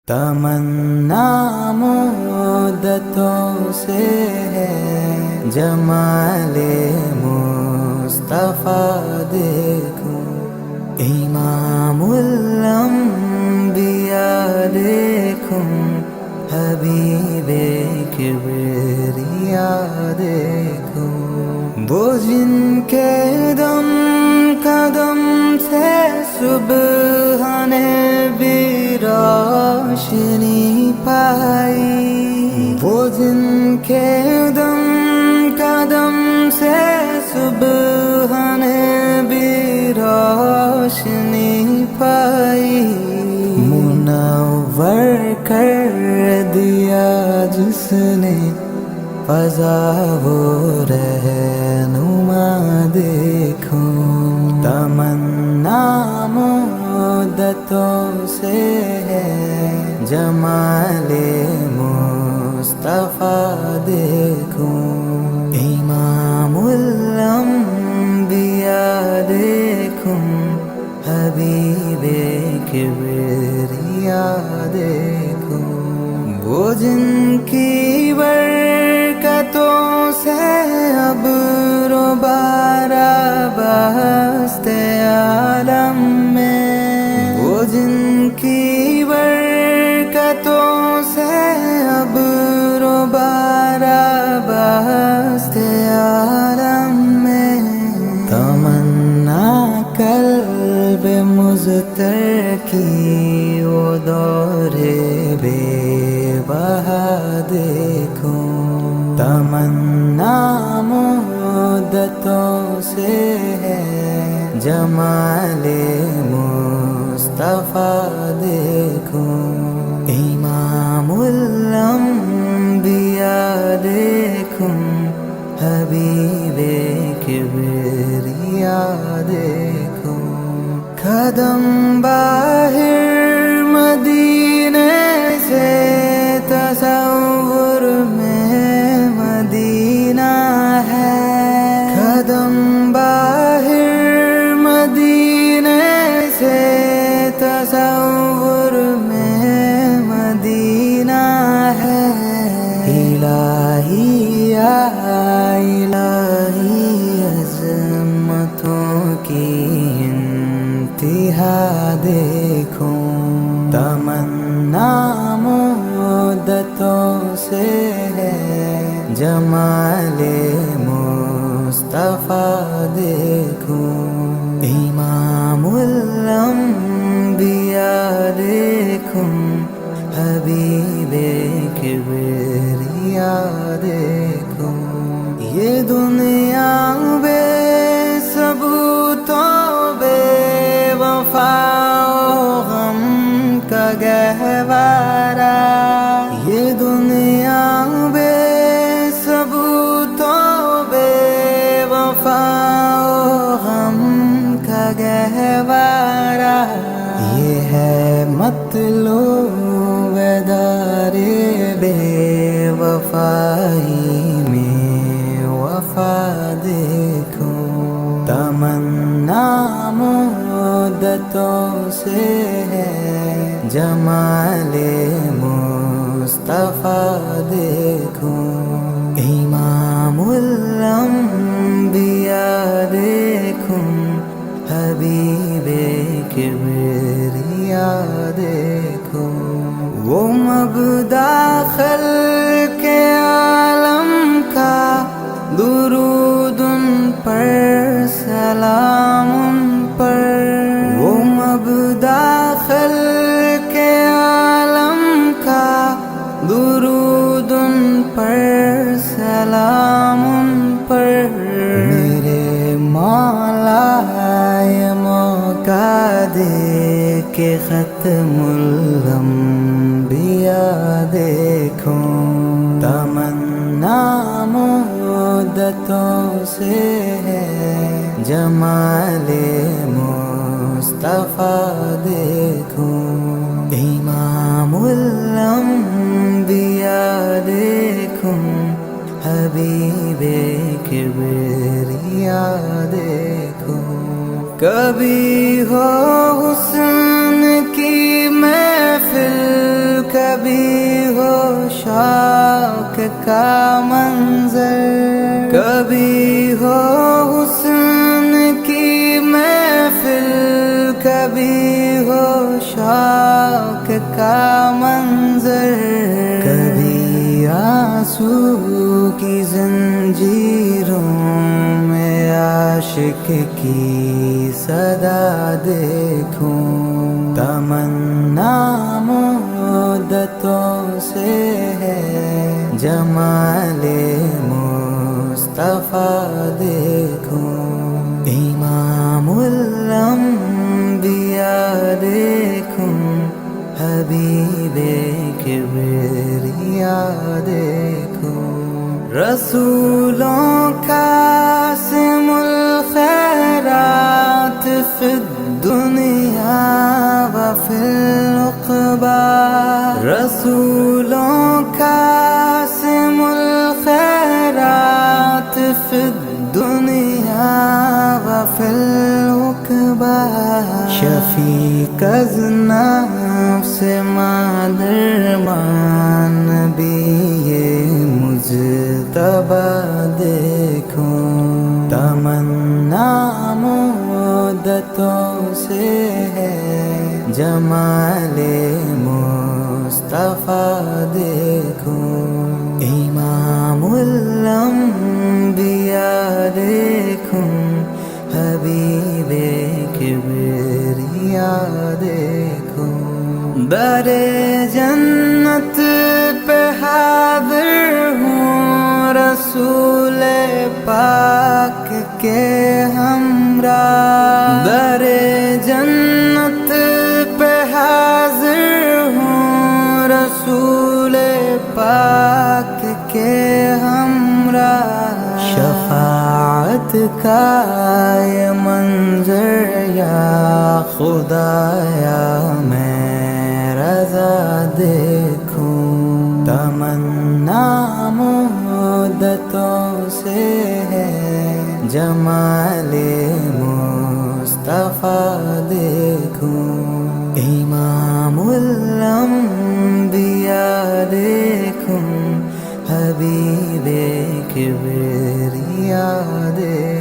تمنا مدتوں سے ہے جمال مصطفیٰ دیکھوں، امام الانبیاء دیکھوں، حبیب کبریاء دیکھوں، وہ جن کے دم قدم سے سبحان بھی روشنی پائی، وہ جن کے دم قدم سے سبحان بھی روشنی پائی، منور کر دیا جس نے فضا وہ رہنما دیکھوں، تمنا مدتوں سے ہے جمال مصطفیٰ دیکھوں، امام الانبیاء دیکھوں، حبیب کبریاء دیکھوں، وہ جن کی برکتوں سے ابر و بارہ بستے عالم میں، وہ جن کی برکتوں سے ابر و بارہ بستے عالم میں، تمنا قلب مضطر کی وہ دور بے بہا دیکھوں، تمنا مدتوں سے ہے جمال مصطفیٰ دیکھوں، امام الانبیاء دیکھوں، حبیب کبریاء دیکھوں، قدم باہر مدینے سے تصور میں مدینہ ہے، قدم باہر مدینے سے تصور میں مدینہ ہے، الہی یا الہی عظمتوں کی انتہا دیکھوں، تمنا مدتوں سے ہے جمال مصطفیٰ دیکھوں، امام الانبیاء دیکھوں، حبیب کبریاء دیکھوں، یہ دنیا بے ثبوتوں بے وفا و غم کا گہوارہ، یہ دنیا بے ثبوتوں بے وفا و غم کا گہوارہ، یہ ہے مطلوب دار بے وفائی میں وفا دیکھوں، تمنا مدتوں سے ہے جمال مصطفیٰ دیکھوں، امام الانبیاء دیکھوں، حبیب کبریاء دیکھوں، وہ مبدأ خلق عالم کا درود ان پر سلام ان پر، وہ مبدأ خلق عالم کا درود ان پر سلام ان پر، میرے مولا یہ موقع دے کہ ختم الانبیاء دیکھوں، تمنا مدتوں سے ہے جمال مصطفیٰ دیکھوں، امام الانبیاء دیکھوں، حبیب کبریاء دیکھوں، کبھی ہو حسن کی محفل کبھی ہو شوق کا منظر، کبھی ہو حسن کی محفل، کبھی ہو شوق کا منظر، کبھی آنسو کی زنجیروں میں عاشق کی صدا دیکھوں، تمنا مدتوں سے ہے جمال مصطفیٰ دیکھوں، امام الانبیاء دیکھوں، حبیب کبریاء دیکھوں، رسولوں کا قاسم الخیرات فی الدنیا وفی العقبی، رسولوں کا قاسم الخیرات فی الدنیا وفی العقبی، شفیق از نفس مادرمان نبی مجتبی دیکھوں، تمنا مدتوں سے ہے جمال مصطفیٰ دیکھوں، امام الانبیاء دیکھوں، حبیب کبریاء دیکھوں، در جنت پہ حاضر ہوں رسول پاک کے ہمراہ، در جنت پہ حاضر ہوں رسول پاک کے ہمراہ، شفاعت کا یہ منظر یا خدایا میں رضا دیکھوں، تمنا مدتوں سے ہے جمال مصطفیٰ دیکھوں، امام الانبیاء دیکھوں، حبیب کبریاء دیکھوں۔